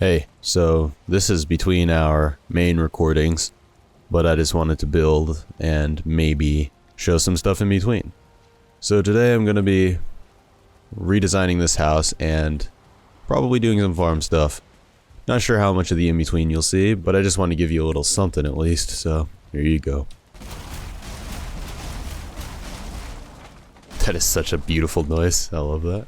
Hey, so this is between our main recordings, but I just wanted to build and maybe show some stuff in between. So today I'm going to be redesigning this house and probably doing some farm stuff. Not sure how much of the in-between you'll see, but I just want to give you a little something at least, so here you go. That is such a beautiful noise. I love that.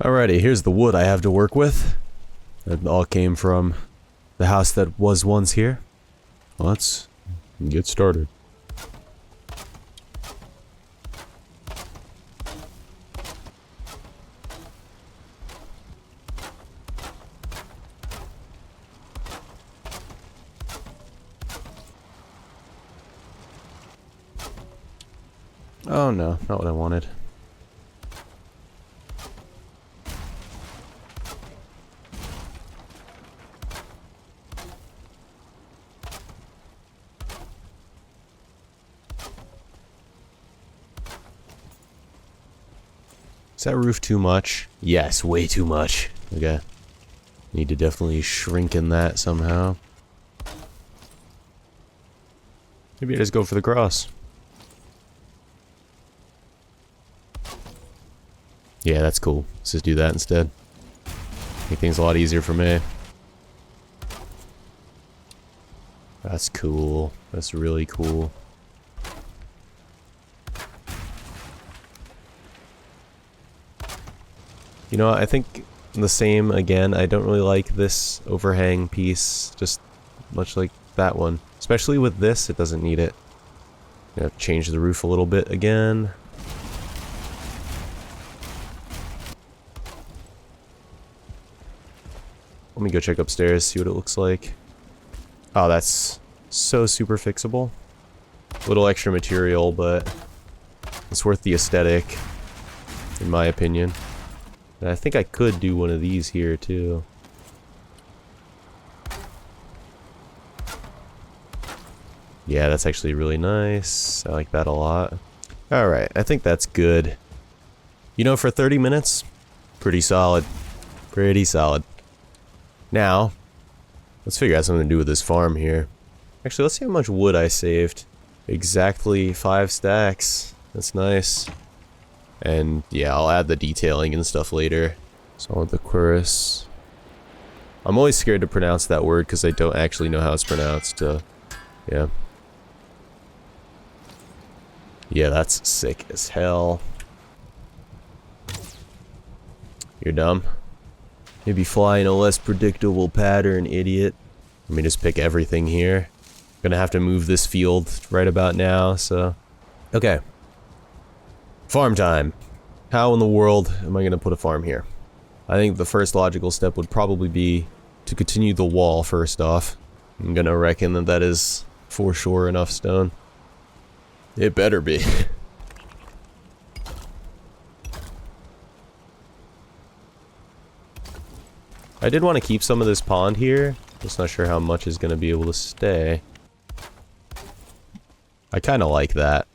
Alrighty, here's the wood I have to work with. It all came from the house that was once here. Let's get started. Oh no, not what I wanted. Is that roof too much? Yes, way too much. Okay. Need to definitely shrink in that somehow. Maybe I just go for the cross. Yeah, that's cool. Let's just do that instead. Make things a lot easier for me. That's cool. That's really cool. You know, I think the same again. I don't really like this overhang piece, just much like that one. Especially with this, it doesn't need it. I'm gonna have to change the roof a little bit again. Let me go check upstairs, see what it looks like. Oh, that's so super fixable. A little extra material, but it's worth the aesthetic, in my opinion. And I think I could do one of these here, too. Yeah, that's actually really nice. I like that a lot. Alright, I think that's good. You know, for 30 minutes, pretty solid. Pretty solid. Now, let's figure out something to do with this farm here. Actually, let's see how much wood I saved. Exactly 5 stacks. That's nice. And yeah, I'll add the detailing and stuff later. Solid the chorus. I'm always scared to pronounce that word because I don't actually know how it's pronounced. Yeah. Yeah, that's sick as hell. You're dumb. Maybe fly in a less predictable pattern, idiot. Let me just pick everything here. Gonna have to move this field right about now, so... Okay. Farm time. How in the world am I gonna put a farm here? I think the first logical step would probably be to continue the wall first off. I'm gonna reckon that that is for sure enough stone. It better be. I did want to keep some of this pond here. Just not sure how much is gonna be able to stay. I kinda like that.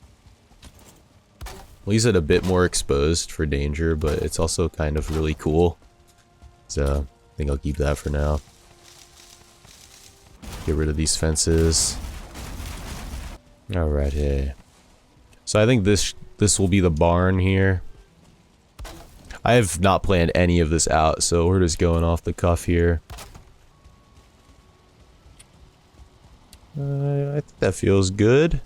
Leaves it a bit more exposed for danger, but it's also kind of really cool. So, I think I'll keep that for now. Get rid of these fences. Alrighty. So I think this will be the barn here. I have not planned any of this out, so we're just going off the cuff here. I think that feels good.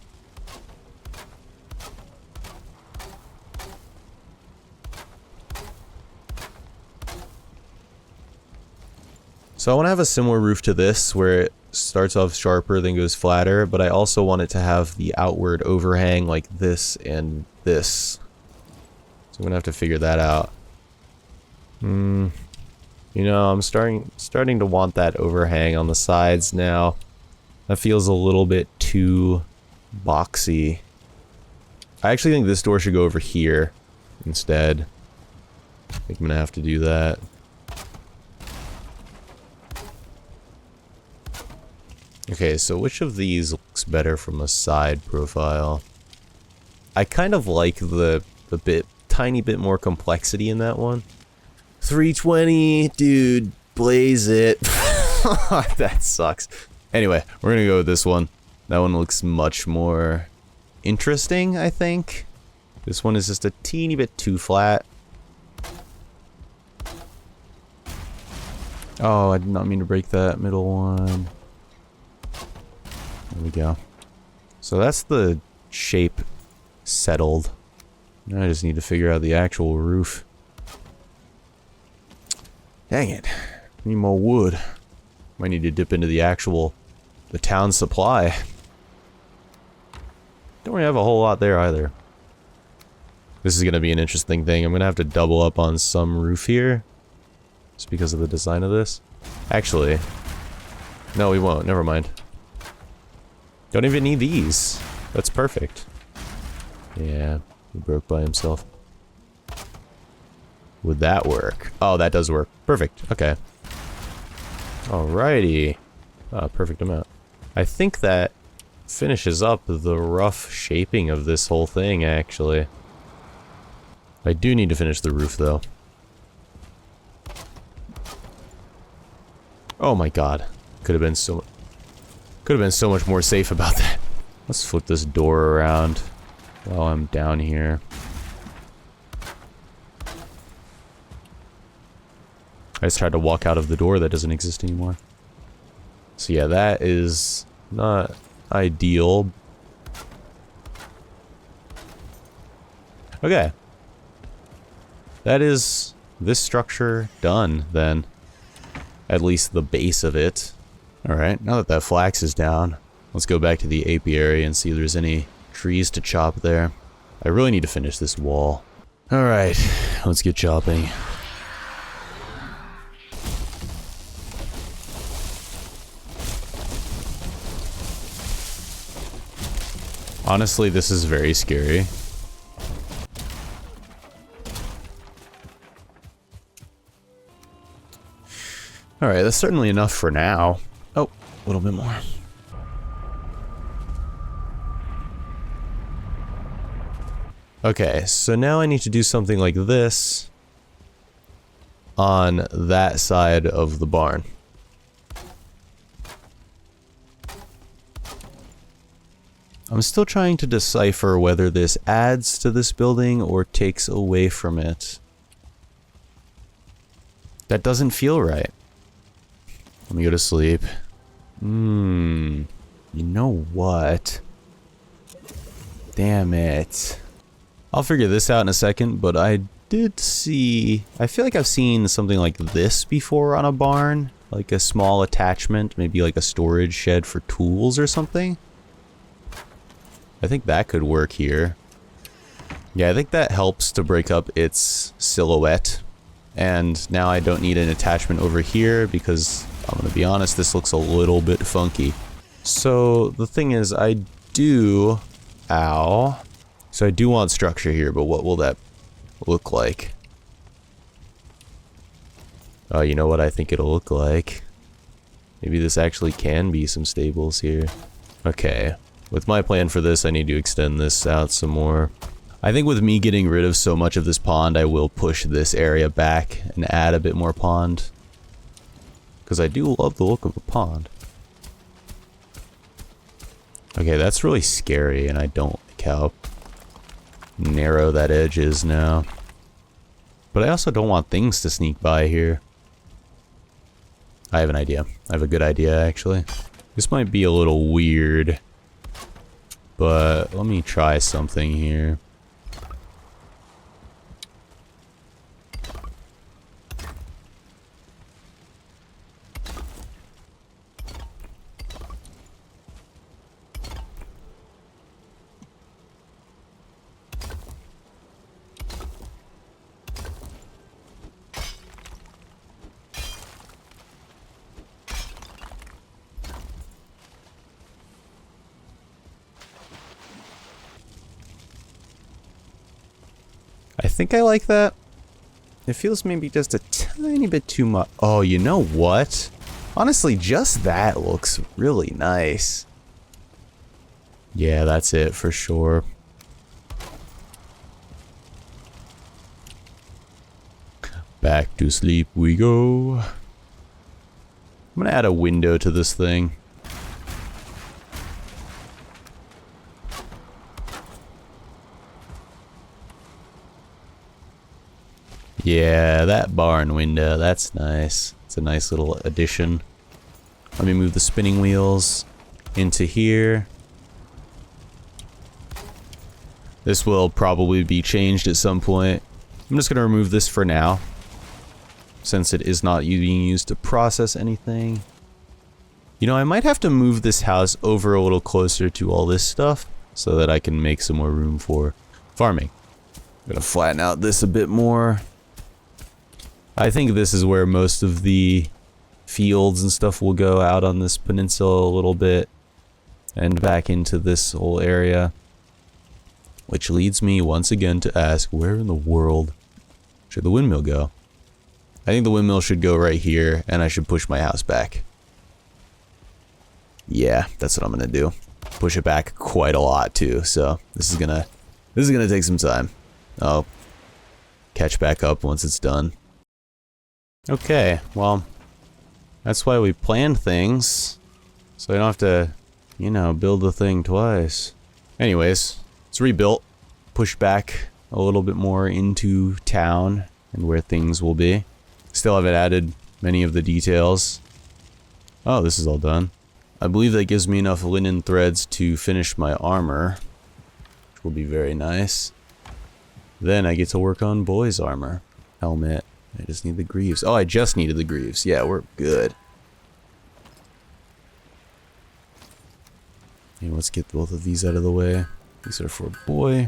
So I want to have a similar roof to this, where it starts off sharper, then goes flatter, but I also want it to have the outward overhang like this and this. So I'm going to have to figure that out. You know, I'm starting to want that overhang on the sides now. That feels a little bit too boxy. I actually think this door should go over here instead. I think I'm going to have to do that. Okay, so which of these looks better from a side profile? I kind of like the tiny bit more complexity in that one. 320, dude, blaze it. That sucks. Anyway, we're gonna go with this one. That one looks much more interesting, I think. This one is just a teeny bit too flat. Oh, I did not mean to break that middle one. There we go. So that's the shape settled. Now I just need to figure out the actual roof. Dang it. Need more wood. Might need to dip into the town supply. Don't really have a whole lot there either. This is going to be an interesting thing. I'm going to have to double up on some roof here. Just because of the design of this. Actually, no, we won't. Never mind. Don't even need these. That's perfect. Yeah, he broke by himself. Would that work? Oh, that does work. Perfect. Okay. Alrighty. Perfect amount. I think that finishes up the rough shaping of this whole thing, actually. I do need to finish the roof, though. Oh my god. Could have been so much more safe about that. Let's flip this door around while I'm down here. I just tried to walk out of the door that doesn't exist anymore. So yeah, that is not ideal. Okay. That is this structure done, then. At least the base of it. Alright, now that that flax is down, let's go back to the apiary and see if there's any trees to chop there. I really need to finish this wall. Alright, let's get chopping. Honestly, this is very scary. Alright, that's certainly enough for now. Oh, a little bit more. Okay, so now I need to do something like this on that side of the barn. I'm still trying to decipher whether this adds to this building or takes away from it. That doesn't feel right. Let me go to sleep. You know what? Damn it. I'll figure this out in a second, but I did see... I feel like I've seen something like this before on a barn. Like a small attachment, maybe like a storage shed for tools or something. I think that could work here. Yeah, I think that helps to break up its silhouette. And now I don't need an attachment over here because, I'm gonna be honest, this looks a little bit funky. So the thing is, I do... Ow. So I do want structure here, but what will that look like? Oh, you know what I think it'll look like? Maybe this actually can be some stables here. Okay. With my plan for this, I need to extend this out some more. I think with me getting rid of so much of this pond, I will push this area back and add a bit more pond. Because I do love the look of the pond. Okay, that's really scary, and I don't like how narrow that edge is now. But I also don't want things to sneak by here. I have an idea. I have a good idea, actually. This might be a little weird. But let me try something here. I think I like that. It feels maybe just a tiny bit too much. Oh, you know what? Honestly, just that looks really nice. Yeah, that's it for sure. Back to sleep we go. I'm gonna add a window to this thing. Yeah, that barn window, that's nice. It's a nice little addition. Let me move the spinning wheels into here. This will probably be changed at some point. I'm just gonna remove this for now, since it is not being used to process anything. You know, I might have to move this house over a little closer to all this stuff so that I can make some more room for farming. I'm gonna flatten out this a bit more. I think this is where most of the fields and stuff will go, out on this peninsula a little bit and back into this whole area. Which leads me once again to ask, where in the world should the windmill go? I think the windmill should go right here, and I should push my house back. Yeah, that's what I'm gonna do. Push it back quite a lot too, so this is gonna take some time. I'll catch back up once it's done. Okay, well, that's why we planned things, so I don't have to, you know, build the thing twice. Anyways, it's rebuilt, pushed back a little bit more into town and where things will be. Still haven't added many of the details. Oh, this is all done. I believe that gives me enough linen threads to finish my armor, which will be very nice. Then I get to work on boy's armor. Helmet. I just need the greaves. Oh, I just needed the greaves. Yeah, we're good. And let's get both of these out of the way. These are for boy.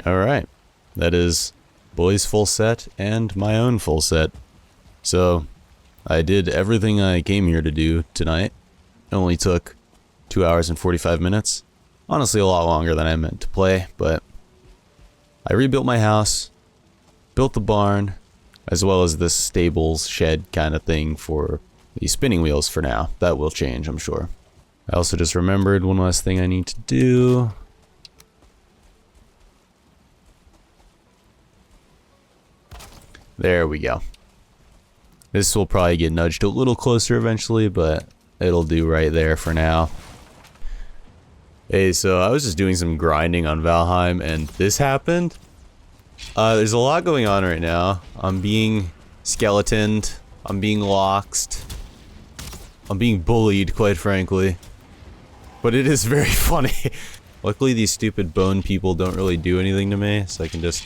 Alright. That is boy's full set and my own full set. So, I did everything I came here to do tonight. It only took 2 hours and 45 minutes. Honestly, a lot longer than I meant to play, but I rebuilt my house, built the barn, as well as this stables shed kind of thing for the spinning wheels for now. That will change, I'm sure. I also just remembered one last thing I need to do. There we go. This will probably get nudged a little closer eventually, but it'll do right there for now. Hey, so I was just doing some grinding on Valheim, and this happened. There's a lot going on right now. I'm being skeletoned. I'm being loxed. I'm being bullied, quite frankly. But it is very funny. Luckily, these stupid bone people don't really do anything to me, so I can just...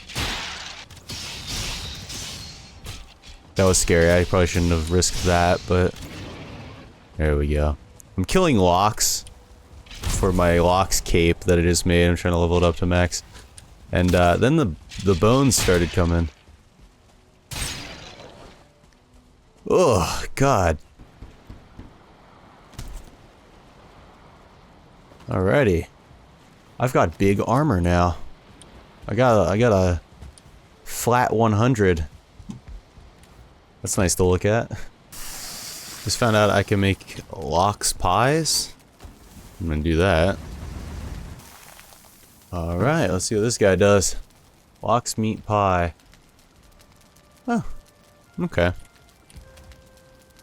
That was scary. I probably shouldn't have risked that, but... There we go. I'm killing Lox for my Lox cape that I just made. I'm trying to level it up to max. And then the bones started coming. Oh, God. Alrighty. I've got big armor now. I got a flat 100. That's nice to look at. Just found out I can make lox pies. I'm gonna do that. Alright, let's see what this guy does. Lox meat pie. Oh, okay.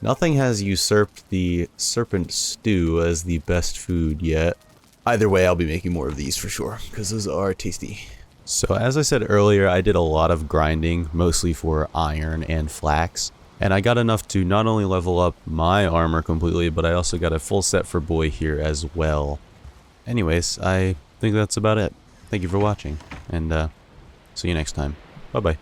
Nothing has usurped the serpent stew as the best food yet. Either way, I'll be making more of these for sure, because those are tasty. So as I said earlier, I did a lot of grinding, mostly for iron and flax. And I got enough to not only level up my armor completely, but I also got a full set for boy here as well. Anyways, I think that's about it. Thank you for watching, and see you next time. Bye-bye.